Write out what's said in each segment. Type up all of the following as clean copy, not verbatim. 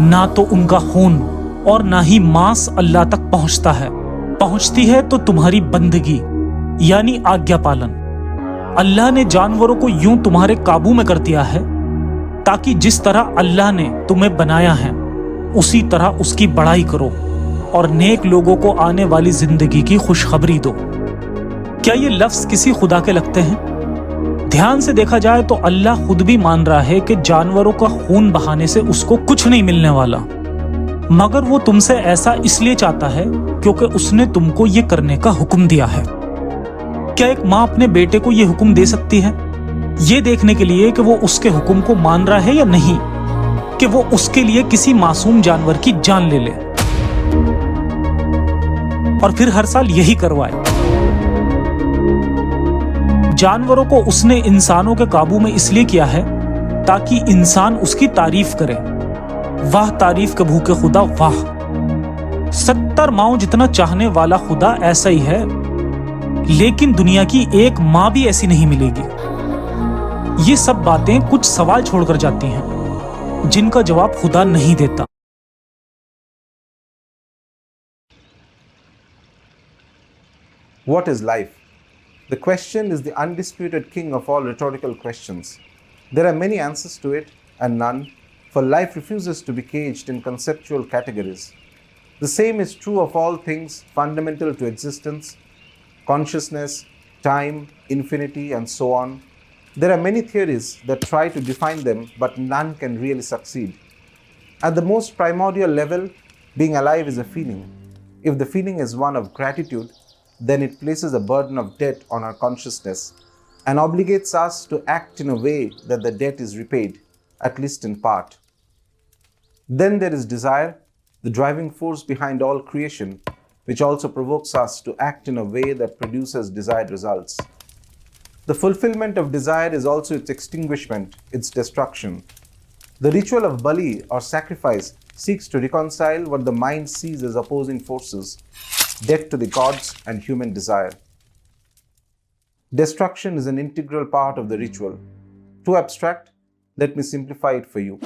ना तो उनका खून और ना ही मांस अल्लाह तक पहुंचता है। पहुंचती है तो तुम्हारी बंदगी यानी आज्ञा पालन। अल्लाह ने जानवरों को यूं तुम्हारे काबू में कर दिया है ताकि जिस तरह अल्लाह ने तुम्हें बनाया है उसी तरह उसकी बड़ाई करो और नेक लोगों को आने वाली जिंदगी की खुशखबरी दो। क्या ये लफ्ज किसी खुदा के लगते हैं? ध्यान से देखा जाए तो अल्लाह खुद भी मान रहा है कि जानवरों का खून बहाने से उसको कुछ नहीं मिलने वाला, मगर वो तुमसे ऐसा इसलिए चाहता है क्योंकि उसने तुमको ये करने का हुक्म दिया है। क्या एक माँ अपने बेटे को ये हुक्म दे सकती है ये देखने के लिए कि वो उसके हुक्म को मान रहा है या नहीं, कि वो उसके लिए किसी मासूम जानवर की जान ले ले और फिर हर साल यही करवाए? जानवरों को उसने इंसानों के काबू में इसलिए किया है ताकि इंसान उसकी तारीफ करे। वाह तारीफ के भूखे खुदा वाह। 70 माओं जितना चाहने वाला खुदा ऐसा ही है, लेकिन दुनिया की एक मां भी ऐसी नहीं मिलेगी। ये सब बातें कुछ सवाल छोड़कर जाती हैं जिनका जवाब खुदा नहीं देता। What is life? The question is the undisputed king of all rhetorical questions. There are many answers to it and none, for life refuses to be caged in conceptual categories. The same is true of all things fundamental to existence, consciousness, time, infinity, and so on. There are many theories that try to define them, but none can really succeed. At the most primordial level, being alive is a feeling. If the feeling is one of gratitude, then it places a burden of debt on our consciousness and obligates us to act in a way that the debt is repaid, at least in part. Then there is desire, the driving force behind all creation, which also provokes us to act in a way that produces desired results. The fulfillment of desire is also its extinguishment, its destruction. The ritual of Bali or sacrifice seeks to reconcile what the mind sees as opposing forces, debt to the gods and human desire. Destruction is an integral part of the ritual. Too abstract? Let me simplify it for you.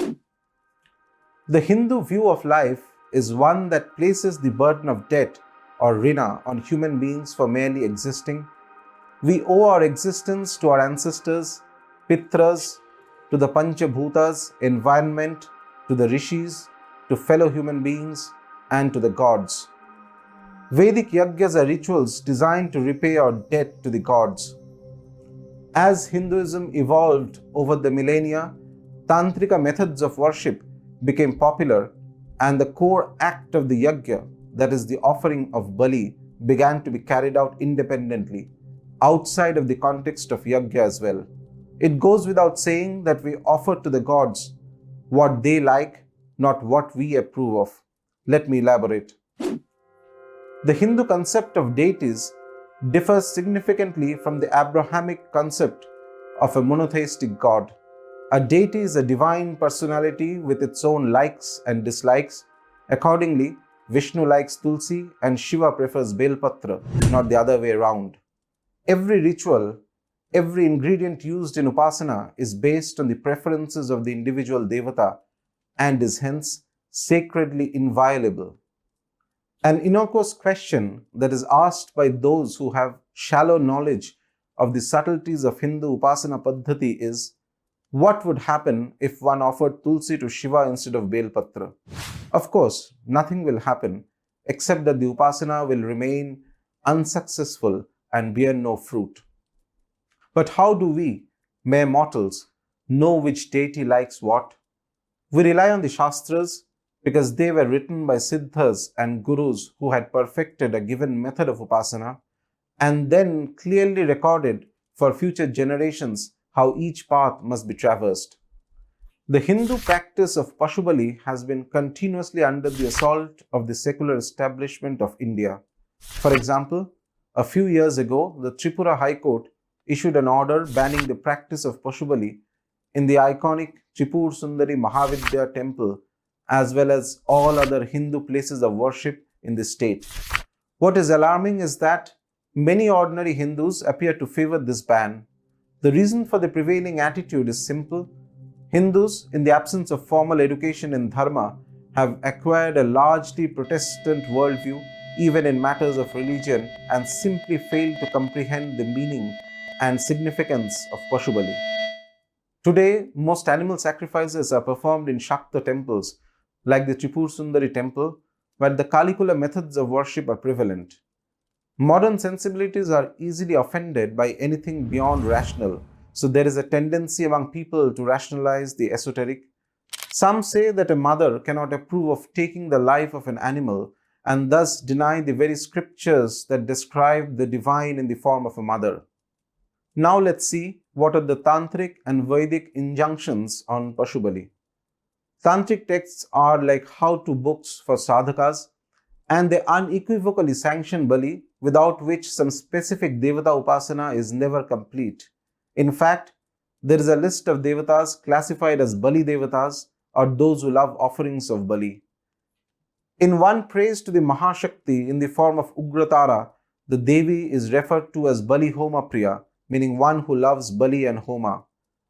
The Hindu view of life is one that places the burden of debt or rina on human beings for merely existing. We owe our existence to our ancestors, pitras, to the Panchabhutas, environment, to the rishis, to fellow human beings, and to the gods. Vedic yagyas are rituals designed to repay our debt to the gods. As Hinduism evolved over the millennia, Tantrika methods of worship became popular, and the core act of the yagya, that is the offering of Bali, began to be carried out independently, outside of the context of yagya as well. It goes without saying that we offer to the gods what they like, not what we approve of. Let me elaborate. The Hindu concept of deities differs significantly from the Abrahamic concept of a monotheistic god. A deity is a divine personality with its own likes and dislikes. Accordingly, Vishnu likes Tulsi and Shiva prefers Belpatra, not the other way around. Every ritual, every ingredient used in Upasana is based on the preferences of the individual Devata and is hence sacredly inviolable. An innocuous question that is asked by those who have shallow knowledge of the subtleties of Hindu Upasana Paddhati is, what would happen if one offered Tulsi to Shiva instead of Belpatra? Of course, nothing will happen except that the Upasana will remain unsuccessful and bear no fruit. But how do we, mere mortals, know which deity likes what? We rely on the Shastras because they were written by Siddhas and Gurus who had perfected a given method of Upasana and then clearly recorded for future generations how each path must be traversed. The Hindu practice of Pashubali has been continuously under the assault of the secular establishment of India. For example, a few years ago, the Tripura High Court issued an order banning the practice of Pashubali in the iconic Tripur Sundari Mahavidya temple as well as all other Hindu places of worship in the state. What is alarming is that many ordinary Hindus appear to favor this ban. The reason for the prevailing attitude is simple. Hindus, in the absence of formal education in Dharma, have acquired a largely Protestant worldview even in matters of religion and simply fail to comprehend the meaning and significance of Pashubali. Today, most animal sacrifices are performed in Shakta temples like the Tripur Sundari temple, where the Kalikula methods of worship are prevalent. Modern sensibilities are easily offended by anything beyond rational, so there is a tendency among people to rationalize the esoteric. Some say that a mother cannot approve of taking the life of an animal and thus deny the very scriptures that describe the divine in the form of a mother. Now let's see what are the Tantric and Vedic injunctions on Pashubali. Tantric texts are like how-to books for sadhakas, and they unequivocally sanction Bali, without which some specific Devata Upasana is never complete. In fact, there is a list of Devatas classified as Bali Devatas, or those who love offerings of Bali. In one praise to the Mahashakti in the form of Ugratara, the Devi is referred to as Bali Homa Priya, meaning one who loves Bali and Homa.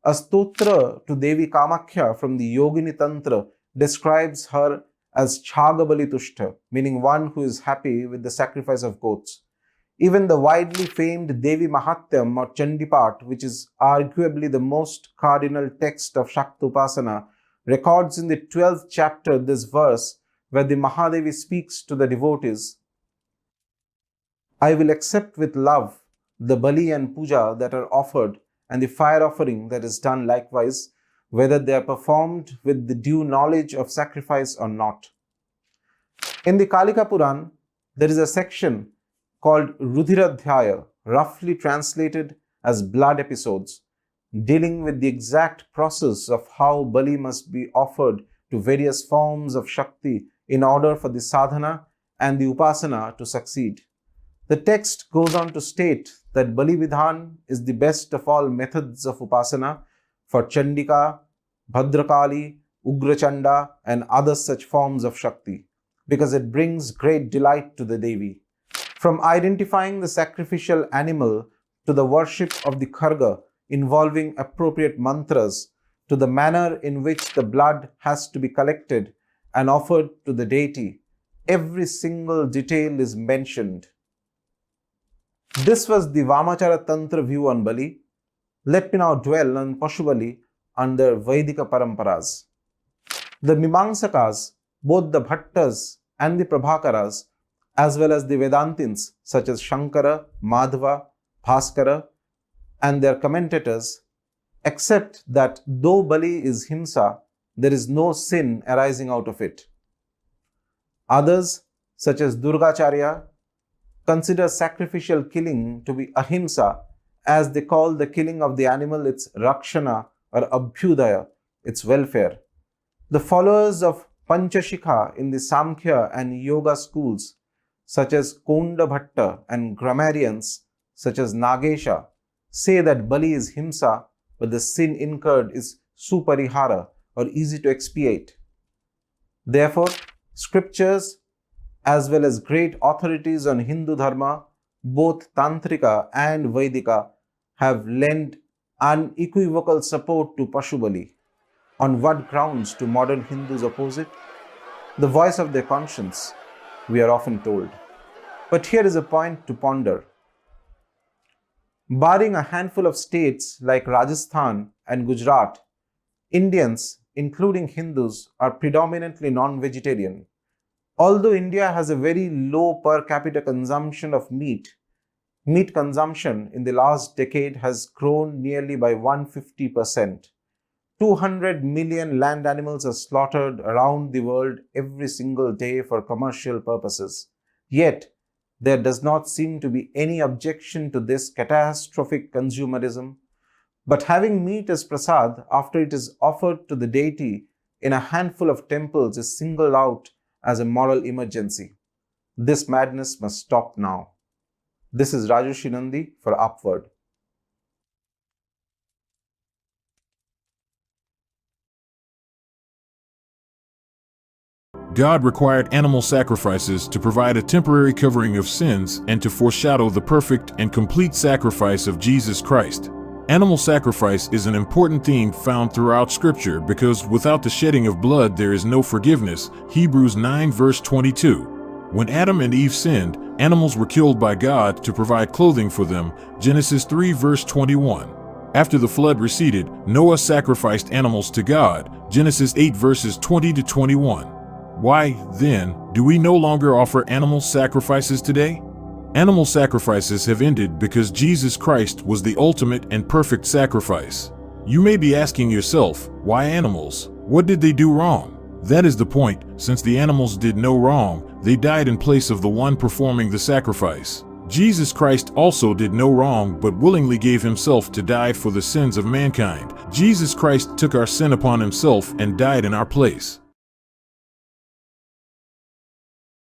A stotra to Devi Kamakhya from the Yogini Tantra describes her as Chaga Bali Tushta, meaning one who is happy with the sacrifice of goats. Even the widely famed Devi Mahatyam or Chandipat, which is arguably the most cardinal text of Shakta Upasana, records in the 12th chapter this verse where the Mahadevi speaks to the devotees. I will accept with love the Bali and Puja that are offered and the fire offering that is done likewise, whether they are performed with the due knowledge of sacrifice or not. In the Kalika Puran, there is a section called Rudiradhyaya, roughly translated as blood episodes, dealing with the exact process of how Bali must be offered to various forms of Shakti in order for the sadhana and the upasana to succeed. The text goes on to state that Bali Vidhan is the best of all methods of upasana for Chandika, Bhadrakali, Ugrachanda and other such forms of Shakti, because it brings great delight to the Devi. From identifying the sacrificial animal to the worship of the Kharga involving appropriate mantras to the manner in which the blood has to be collected and offered to the deity, every single detail is mentioned. This was the Vamachara Tantra view on Bali. Let me now dwell on Pashubali under Vedika Paramparas. The Mimamsakas, both the Bhattas and the Prabhakaras, as well as the Vedantins such as Shankara, Madhava, Bhaskara, and their commentators, accept that though Bali is Himsa, there is no sin arising out of it. Others, such as Durgacharya, consider sacrificial killing to be ahimsa, as they call the killing of the animal its rakshana or abhyudaya, its welfare. The followers of Panchashikha in the Samkhya and Yoga schools, such as Konda Bhatta, and grammarians such as Nagesha, say that Bali is himsa, but the sin incurred is suparihara, or easy to expiate. Therefore, scriptures as well as great authorities on Hindu Dharma, both Tantrika and Vedika, have lent unequivocal support to Pashubali. On what grounds do modern Hindus oppose it? The voice of their conscience, we are often told. But here is a point to ponder. Barring a handful of states like Rajasthan and Gujarat, Indians, including Hindus, are predominantly non-vegetarian. Although India has a very low per capita consumption of meat consumption in the last decade has grown nearly by 150%. 200 million land animals are slaughtered around the world every single day for commercial purposes. Yet, there does not seem to be any objection to this catastrophic consumerism. But having meat as prasad after it is offered to the deity in a handful of temples is singled out as a moral emergency. This madness must stop now. This is Raju Shinandi for Upward. God required animal sacrifices to provide a temporary covering of sins and to foreshadow the perfect and complete sacrifice of Jesus Christ. Animal sacrifice is an important theme found throughout Scripture because without the shedding of blood there is no forgiveness. Hebrews 9 verse 22. When Adam and Eve sinned, animals were killed by God to provide clothing for them. Genesis 3 verse 21. After the flood receded, Noah sacrificed animals to God. Genesis 8 verses 20 to 21. Why, then, do we no longer offer animal sacrifices today? Animal sacrifices have ended because Jesus Christ was the ultimate and perfect sacrifice. You may be asking yourself, why animals? What did they do wrong? That is the point. Since the animals did no wrong, they died in place of the one performing the sacrifice. Jesus Christ also did no wrong but willingly gave himself to die for the sins of mankind. Jesus Christ took our sin upon himself and died in our place.